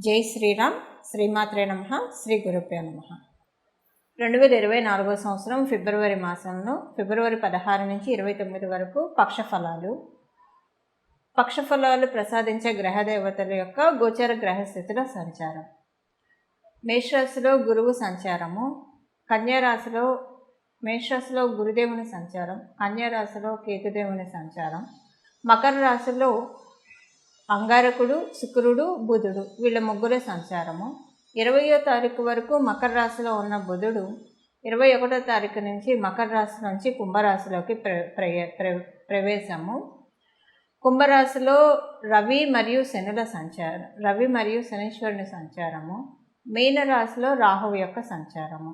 జై శ్రీరామ్. శ్రీమాత్రే నమః. శ్రీ గురుభ్యో నమః. 2024 సంవత్సరం ఫిబ్రవరి మాసంలో ఫిబ్రవరి 16 నుంచి 29 వరకు పక్షఫలాలు ప్రసాదించే గ్రహదేవతల యొక్క గోచర గ్రహస్థితుల సంచారం. మేషరాశిలో గురువు సంచారము, కన్యారాశిలో మేషరాశిలో గురుదేవుని సంచారం, కన్యారాశిలో కేతుదేవుని సంచారం, మకర రాశిలో అంగారకుడు, శుక్రుడు, బుధుడు వీళ్ళ ముగ్గురు సంచారము. 20వ తారీఖు వరకు మకర రాశిలో ఉన్న బుధుడు 21వ తారీఖు నుంచి మకర రాశి నుంచి కుంభరాశిలోకి ప్రవేశము. కుంభరాశిలో రవి మరియు శనీశ్వరుని సంచారము. మీనరాశిలో రాహువు యొక్క సంచారము.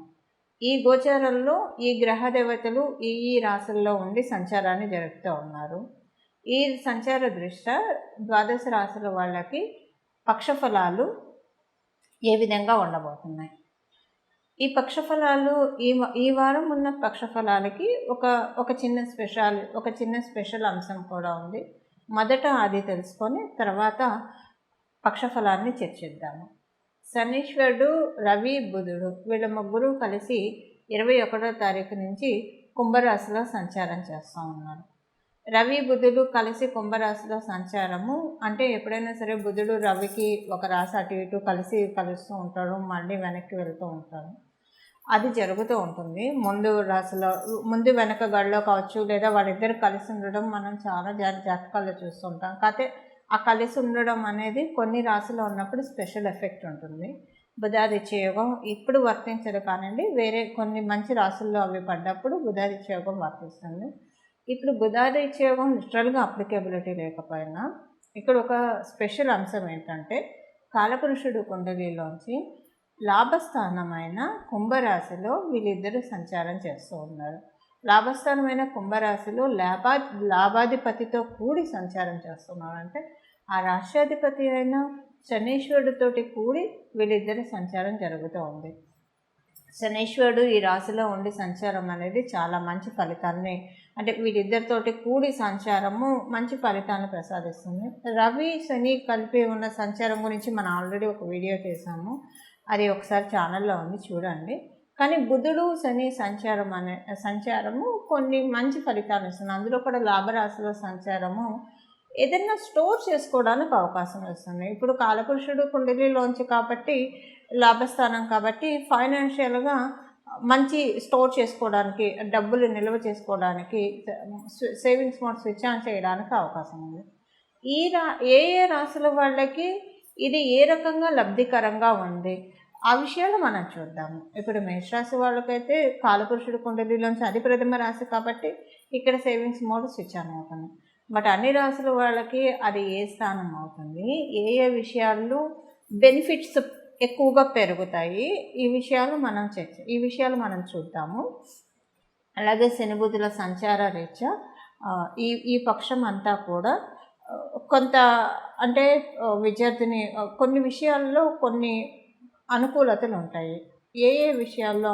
ఈ గోచారంలో ఈ గ్రహ దేవతలు ఈ రాశుల్లో ఉండి సంచారాన్ని జరుపుతూ ఉన్నారు. ఈ సంచార దృష్ట్యా ద్వాదశ రాశుల వాళ్ళకి పక్షఫలాలు ఏ విధంగా ఉండబోతున్నాయి? ఈ పక్షఫలాలు ఈ వారం ఉన్న పక్షఫలాలకి ఒక చిన్న స్పెషల్ అంశం కూడా ఉంది. మొదట అది తెలుసుకొని తర్వాత పక్షఫలాన్ని చర్చిద్దాము. శనీశ్వరుడు, రవి, బుధుడు వీళ్ళ ముగ్గురు కలిసి 21వ తారీఖు నుంచి కుంభరాశిలో సంచారం చేస్తూ ఉన్నారు. రవి బుధుడు కలిసి కుంభరాశిలో సంచారము అంటే ఎప్పుడైనా సరే బుధుడు రవికి ఒక రాశి అటు ఇటు కలుస్తూ ఉంటాడు, మళ్ళీ వెనక్కి వెళ్తూ ఉంటాడు. అది జరుగుతూ ఉంటుంది. ముందు వెనక గడిలో కావచ్చు, లేదా వాళ్ళిద్దరు కలిసి ఉండడం మనం చాలా జాతకాల్లో చూస్తుంటాం. కాకపోతే ఆ కలిసి ఉండడం అనేది కొన్ని రాశిలో ఉన్నప్పుడు స్పెషల్ ఎఫెక్ట్ ఉంటుంది. బుధాదిత్య యోగం ఇప్పుడు వర్తించదు కానండి, వేరే కొన్ని మంచి రాశుల్లో అవి పడ్డప్పుడు బుధాదిత్య యోగం వర్తిస్తుంది. ఇప్పుడు బుధాదిత్య యోగం లిటరల్గా అప్లికేబిలిటీ లేకపోయినా ఇక్కడ ఒక స్పెషల్ అంశం ఏంటంటే కాలపురుషుడు కుండలిలోంచి లాభస్థానమైన కుంభరాశిలో వీళ్ళిద్దరూ సంచారం చేస్తూ ఉన్నారు. లాభస్థానమైన కుంభరాశిలో లాభాధిపతితో కూడి సంచారం చేస్తున్నారు. అంటే ఆ రాష్ట్రాధిపతి అయిన శనీశ్వరుడితోటి కూడి వీళ్ళిద్దరి సంచారం జరుగుతూ ఉంది. శనీశ్వరుడు ఈ రాశిలో ఉండి సంచారం అనేది చాలా మంచి ఫలితాన్ని, అంటే వీళ్ళిద్దరితోటి కూడి సంచారము మంచి ఫలితాన్ని ప్రసాదిస్తుంది. రవి శని కలిపి ఉన్న సంచారం గురించి మనం ఆల్రెడీ ఒక వీడియో చేసాము, అది ఒకసారి ఛానల్లో ఉంది చూడండి. కానీ బుధుడు శని సంచారము కొన్ని మంచి ఫలితాలు ఇస్తుంది. అందులో కూడా లాభరాశిలో సంచారము ఏదైనా స్టోర్ చేసుకోవడానికి అవకాశం ఇస్తుంది. ఇప్పుడు కాలపురుషుడు కుండలిలోంచి కాబట్టి లాభస్థానం కాబట్టి ఫైనాన్షియల్గా మంచి స్టోర్ చేసుకోవడానికి, డబ్బులు నిల్వ చేసుకోవడానికి, సేవింగ్స్ మోడ్ స్విచ్ ఆన్ చేయడానికి అవకాశం ఉంది. ఏ రాశుల వాళ్ళకి ఇది ఏ రకంగా లబ్ధికరంగా ఉంది ఆ విషయాలు మనం చూద్దాము. ఇప్పుడు మేషరాశి వాళ్ళకైతే కాలపురుషుడు కుండలిలోంచి అది ప్రథమ రాశి కాబట్టి ఇక్కడ సేవింగ్స్ మోడ్ స్విచ్ ఆన్ అవుతుంది. బట్ అన్ని రాశుల వాళ్ళకి అది ఏ స్థానం అవుతుంది, ఏ విషయాల్లో బెనిఫిట్స్ ఎక్కువగా పెరుగుతాయి, ఈ విషయాలు మనం చూద్దాము. అలాగే శని బుధుల సంచార రీత్యా ఈ పక్షం అంతా కూడా కొంత అంటే విద్యార్థిని కొన్ని విషయాల్లో కొన్ని అనుకూలతలు ఉంటాయి. ఏ విషయాల్లో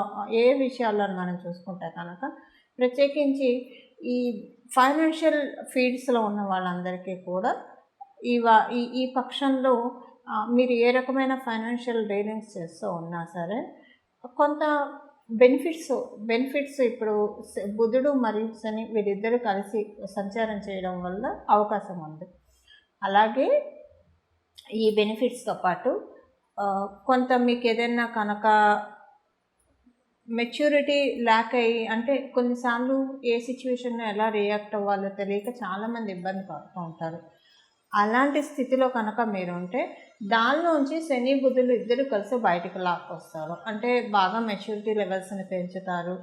మనం చూసుకుంటే కనుక ప్రత్యేకించి ఈ ఫైనాన్షియల్ ఫీల్డ్స్లో ఉన్న వాళ్ళందరికీ కూడా ఈ పక్షంలో మీరు ఏ రకమైన ఫైనాన్షియల్ డీలింగ్స్ చేస్తూ ఉన్నా సరే కొంత బెనిఫిట్స్ ఇప్పుడు బుధుడు మరియు శని వీరిద్దరూ కలిసి సంచారం చేయడం వల్ల అవకాశం ఉంది. అలాగే ఈ బెనిఫిట్స్తో పాటు కొంత మీకు ఏదైనా కనుక మెచ్యూరిటీ ల్యాక్ అయ్యి, అంటే కొన్నిసార్లు ఏ సిచ్యువేషన్లో ఎలా రియాక్ట్ అవ్వాలో తెలియక చాలామంది ఇబ్బంది పడుతూ ఉంటారు. అలాంటి స్థితిలో కనుక మీరు ఉంటే దానిలోంచి శని బుధులు ఇద్దరు కలిసి బయటకు లాక్కొస్తారు. అంటే బాగా మెచ్యూరిటీ లెవెల్స్ని పెంచుతారు.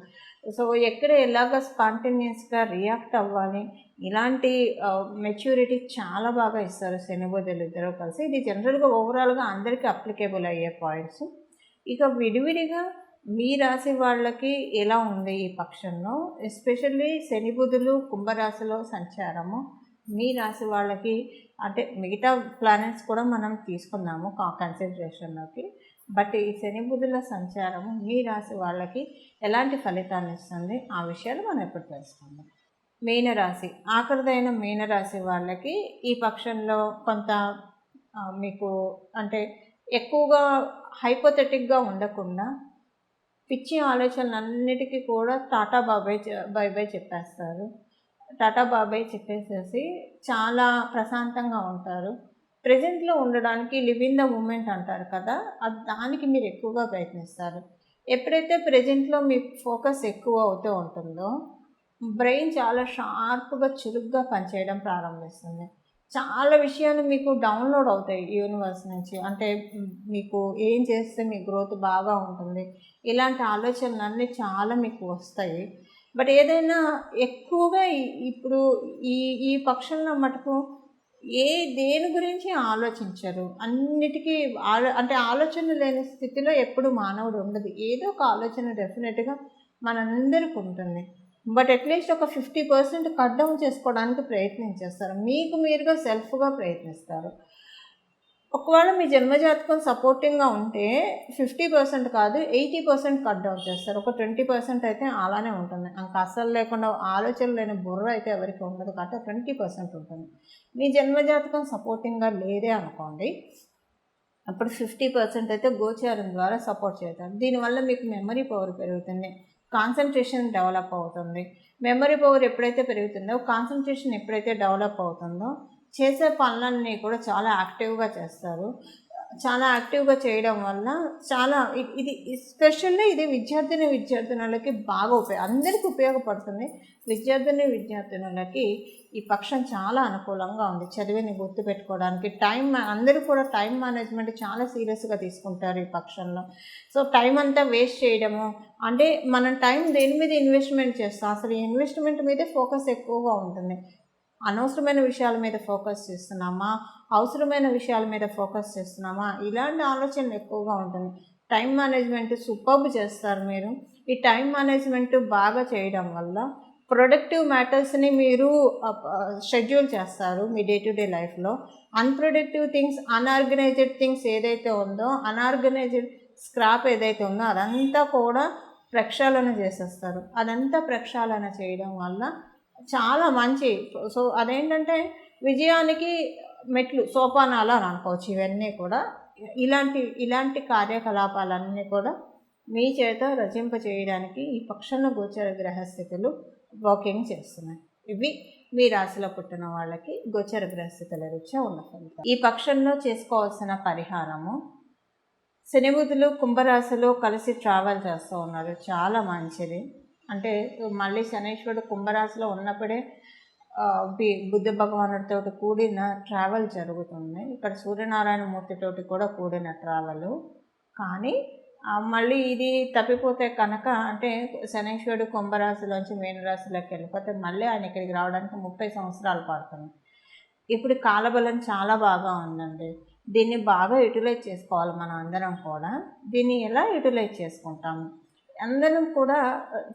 సో ఎక్కడ ఎలాగ స్పాంటేనియస్గా రియాక్ట్ అవ్వాలి, ఇలాంటి మెచ్యూరిటీ చాలా బాగా ఇస్తారు శని బుధులు ఇద్దరు కలిసి. ఇది జనరల్గా ఓవరాల్గా అందరికీ అప్లికేబుల్ అయ్యే పాయింట్స్. ఇక విడివిడిగా మీ రాశి వాళ్ళకి ఎలా ఉంది ఈ పక్షంలో, ఎస్పెషల్లీ శని బుధులు కుంభరాశిలో సంచారము మీ రాశి వాళ్ళకి, అంటే మిగతా ప్లానెట్స్ కూడా మనం తీసుకున్నాము కన్సిడరేషన్లోకి, బట్ ఈ శని బుధుల సంచారము మీ రాశి వాళ్ళకి ఎలాంటి ఫలితాన్ని ఇస్తుంది ఆ విషయాలు మనం ఎప్పుడు తెలుసుకుందాం. మీనరాశి, ఆఖరిదైన మీనరాశి వాళ్ళకి ఈ పక్షంలో కొంత మీకు అంటే ఎక్కువగా హైపోథెటిక్గా ఉండకుండా పిచ్చి ఆలోచనలన్నిటికీ కూడా టాటా బాబాయ్ బై బై చెప్పేస్తారు. టాటా బాబాయ్ చెప్పేసేసి చాలా ప్రశాంతంగా ఉంటారు. ప్రెజెంట్లో ఉండడానికి లివ్ ఇన్ ద మూమెంట్ అంటారు కదా, దానికి మీరు ఎక్కువగా ప్రయత్నిస్తారు. ఎప్పుడైతే ప్రెజెంట్లో మీ ఫోకస్ ఎక్కువ అవుతూ ఉంటుందో బ్రెయిన్ చాలా షార్ప్గా చురుగ్గా పనిచేయడం ప్రారంభిస్తుంది. చాలా విషయాలు మీకు డౌన్లోడ్ అవుతాయి యూనివర్స్ నుంచి. అంటే మీకు ఏం చేస్తే మీ గ్రోత్ బాగా ఉంటుంది, ఇలాంటి ఆలోచనలన్నీ చాలా మీకు వస్తాయి. బట్ ఏదైనా ఎక్కువగా ఇప్పుడు ఈ ఈ పక్షంలో మటుకు దేని గురించి ఆలోచించరు. అన్నిటికీ అంటే ఆలోచన లేని స్థితిలో ఎప్పుడు మానవుడు ఉండదు. ఏదో ఒక ఆలోచన డెఫినెట్గా మనందరికీ ఉంటుంది. బట్ అట్లీస్ట్ ఒక 50% కట్ డౌన్ చేసుకోవడానికి ప్రయత్నించేస్తారు. మీకు మీరుగా సెల్ఫ్గా ప్రయత్నిస్తారు. ఒకవేళ మీ జన్మజాతకం సపోర్టింగ్గా ఉంటే 50% కాదు 80% కట్ డౌన్ చేస్తారు. ఒక 20% అయితే అలానే ఉంటుంది. ఇంకా అసలు లేకుండా ఆలోచన లేని బుర్ర అయితే ఎవరికి ఉండదు కాబట్టి 20% ఉంటుంది. మీ జన్మజాతకం సపోర్టింగ్గా లేదే అనుకోండి, అప్పుడు 50% అయితే గోచారం ద్వారా సపోర్ట్ చేస్తారు. దీనివల్ల మీకు మెమరీ పవర్ పెరుగుతుంది, కాన్సన్ట్రేషన్ డెవలప్ అవుతుంది. మెమరీ పవర్ ఎప్పుడైతే పెరుగుతుందో, కాన్సన్ట్రేషన్ ఎప్పుడైతే డెవలప్ అవుతుందో, చేసే పనులన్నీ కూడా చాలా యాక్టివ్గా చేస్తారు. చాలా యాక్టివ్గా చేయడం వల్ల చాలా ఇది ఎస్పెషల్లీ ఇది విద్యార్థినులకి బాగా అందరికీ ఉపయోగపడుతుంది. విద్యార్థినులకి ఈ పక్షం చాలా అనుకూలంగా ఉంది. చదివిని గుర్తుపెట్టుకోవడానికి అందరూ కూడా టైం మేనేజ్మెంట్ చాలా సీరియస్గా తీసుకుంటారు ఈ పక్షంలో. సో టైం అంతా వేస్ట్ చేయడము అంటే మనం టైం దేని మీద ఇన్వెస్ట్మెంట్ చేస్తాం, అసలు ఈ ఇన్వెస్ట్మెంట్ మీదే ఫోకస్ ఎక్కువగా ఉంటుంది. అనవసరమైన విషయాల మీద ఫోకస్ చేస్తున్నామా, అవసరమైన విషయాల మీద ఫోకస్ చేస్తున్నామా, ఇలాంటి ఆలోచనలు ఎక్కువగా ఉంటుంది. టైం మేనేజ్మెంట్ సూపర్బ్ చేస్తారు మీరు. ఈ టైం మేనేజ్మెంట్ బాగా చేయడం వల్ల ప్రొడక్టివ్ మ్యాటర్స్ని మీరు షెడ్యూల్ చేస్తారు మీ డే టు డే లైఫ్లో. అన్ప్రొడక్టివ్ థింగ్స్, అన్ఆర్గనైజ్డ్ థింగ్స్ ఏదైతే ఉందో, అన్ఆర్గనైజ్డ్ స్క్రాప్ ఏదైతే ఉందో అదంతా కూడా ప్రక్షాళన చేసేస్తారు. అదంతా ప్రక్షాళన చేయడం వల్ల చాలా మంచి. సో అదేంటంటే విజయానికి మెట్లు, సోపానాలు అని అనుకోవచ్చు. ఇవన్నీ కూడా ఇలాంటి కార్యకలాపాలన్నీ కూడా మీ చేత రచింప చేయడానికి ఈ పక్షంలో గోచర గ్రహస్థితులు వర్కింగ్ చేస్తున్నాయి. ఇవి మీ రాశిలో పుట్టిన వాళ్ళకి గోచర గ్రహస్థితుల రీత్యా ఉన్న ఫలితం. ఈ పక్షంలో చేసుకోవాల్సిన పరిహారము, శని బుధులు కుంభరాశిలో కలిసి ట్రావెల్ చేస్తూ ఉన్నారు, చాలా మంచిది. అంటే మళ్ళీ శనీశ్వరుడు కుంభరాశిలో ఉన్నప్పుడే బుద్ధ భగవానుడితో కూడిన ట్రావెల్ జరుగుతుంది. ఇక్కడ సూర్యనారాయణ మూర్తితోటి కూడా కూడిన ట్రావెల్. కానీ మళ్ళీ ఇది తప్పిపోతే కనుక, అంటే శనీశ్వరుడు కుంభరాశిలోంచి మీనరాశిలోకి వెళ్ళిపోతే మళ్ళీ ఆయన ఇక్కడికి రావడానికి 30 సంవత్సరాలు పడుతుంది. ఇప్పుడు కాలబలం చాలా బాగా ఉందండి. దీన్ని బాగా యూటిలైజ్ చేసుకోవాలి మనం అందరం కూడా. దీన్ని ఎలా యూటిలైజ్ చేసుకుంటాము? అందరం కూడా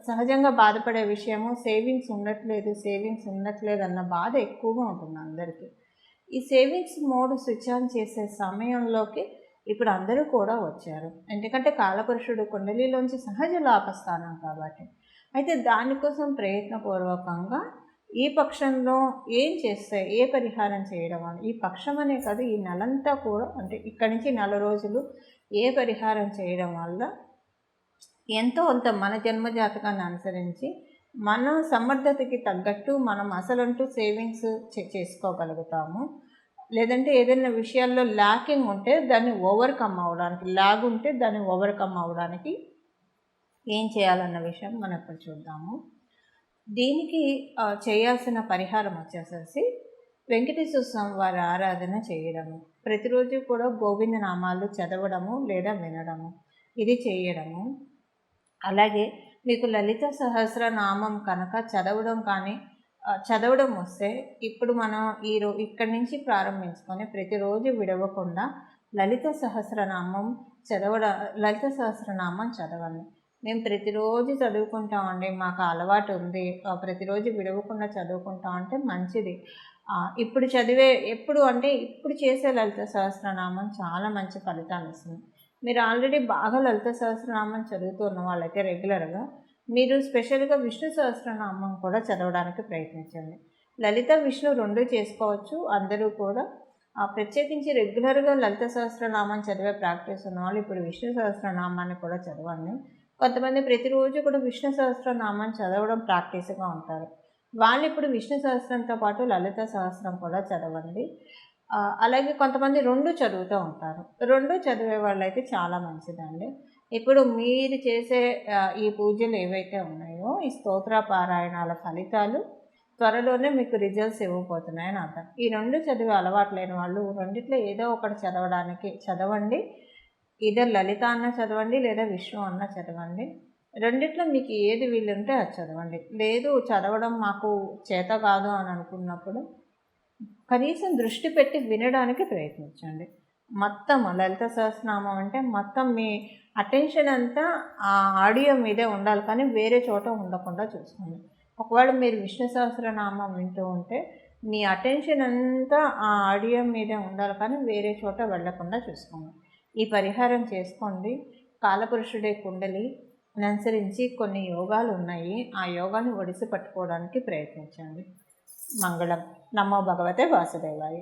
సహజంగా బాధపడే విషయము సేవింగ్స్ ఉండట్లేదు అన్న బాధ ఎక్కువగా ఉంటుంది అందరికీ. ఈ సేవింగ్స్ మోడ్ స్విచ్ ఆన్ చేసే సమయంలోకి ఇప్పుడు అందరూ కూడా వచ్చారు. ఎందుకంటే కాలపురుషుడు కుండలిలోంచి సహజ లాభస్థానం కాబట్టి. అయితే దానికోసం ప్రయత్నపూర్వకంగా ఈ పక్షంలో ఏం చేస్తే, ఏ పరిహారం చేయడం వల్ల, ఈ పక్షం అనే కాదు ఈ నెలంతా కూడా, అంటే ఇక్కడి నుంచి 4 రోజులు ఏ పరిహారం చేయడం వల్ల ఎంతో అంత మన జన్మజాతకాన్ని అనుసరించి మన సమర్థతకి తగ్గట్టు మనం అసలంటూ సేవింగ్స్ చేసుకోగలుగుతాము. లేదంటే ఏదైనా విషయాల్లో ల్యాకింగ్ ఉంటే దాన్ని ఓవర్కమ్ అవ్వడానికి ఏం చేయాలన్న విషయం మనం ఇప్పుడు చూద్దాము. దీనికి చేయాల్సిన పరిహారం వచ్చేసేసి వెంకటేశ్వర స్వామి వారి ఆరాధన చేయడము, ప్రతిరోజు కూడా గోవింద నామాలు చదవడము లేదా వినడము, ఇది చేయడము. అలాగే మీకు లలిత సహస్రనామం కనుక చదవడం వస్తే ఇప్పుడు మనం ఇక్కడి నుంచి ప్రారంభించుకొని ప్రతిరోజు విడవకుండా లలిత సహస్రనామం చదవండి. మేము ప్రతిరోజు చదువుకుంటామండి, మాకు అలవాటు ఉంది, ప్రతిరోజు విడవకుండా చదువుకుంటామంటే మంచిది. ఇప్పుడు చేసే లలిత సహస్రనామం చాలా మంచి ఫలితాన్ని ఇస్తుంది. మీరు ఆల్రెడీ బాగా లలిత సహస్రనామం చదువుతున్న వాళ్ళైతే రెగ్యులర్గా మీరు స్పెషల్గా విష్ణు సహస్రనామం కూడా చదవడానికి ప్రయత్నించండి. లలిత విష్ణు 2 చేసుకోవచ్చు అందరూ కూడా. ప్రత్యేకించి రెగ్యులర్గా లలిత సహస్రనామం చదివే ప్రాక్టీస్ ఉన్నవాళ్ళు ఇప్పుడు విష్ణు సహస్రనామాన్ని కూడా చదవండి. కొంతమంది ప్రతిరోజు కూడా విష్ణు సహస్రనామాన్ని చదవడం ప్రాక్టీస్గా ఉంటారు. వాళ్ళు ఇప్పుడు విష్ణు సహస్రంతో పాటు లలిత సహస్రం కూడా చదవండి. అలాగే కొంతమంది 2 చదువుతూ ఉంటారు. 2 చదివే వాళ్ళైతే చాలా మంచిదండి. ఇప్పుడు మీరు చేసే ఈ పూజలు ఏవైతే ఉన్నాయో ఈ స్తోత్ర పారాయణాల ఫలితాలు త్వరలోనే మీకు రిజల్ట్స్ ఇవ్వబోతున్నాయని అర్థం. ఈ 2 చదివే అలవాటు లేని వాళ్ళు రెండిట్లో ఏదో ఒకటి చదవండి. ఇదర్ లలిత అన్న చదవండి లేదా విష్ణు అన్న చదవండి. రెండిట్లో మీకు ఏది వీలుంటే అది చదవండి. లేదు చదవడం మాకు చేత కాదు అని అనుకున్నప్పుడు కనీసం దృష్టి పెట్టి వినడానికి ప్రయత్నించండి. మొత్తం లలిత సహస్రనామం అంటే మొత్తం మీ అటెన్షన్ అంతా ఆ ఆడియో మీదే ఉండాలి, కానీ వేరే చోట ఉండకుండా చూసుకోండి. ఒకవేళ మీరు విష్ణు సహస్రనామం వింటూ ఉంటే మీ అటెన్షన్ అంతా ఆ ఆడియో మీదే ఉండాలి, కానీ వేరే చోట వెళ్లకుండా చూసుకోండి. ఈ పరిహారం చేసుకోండి. కాలపురుషుడే కుండలి అనుసరించి కొన్ని యోగాలు ఉన్నాయి. ఆ యోగాన్ని ఒడిసి పట్టుకోవడానికి ప్రయత్నించండి. మంగళం. నమో భగవతే వాసుదేవాయ.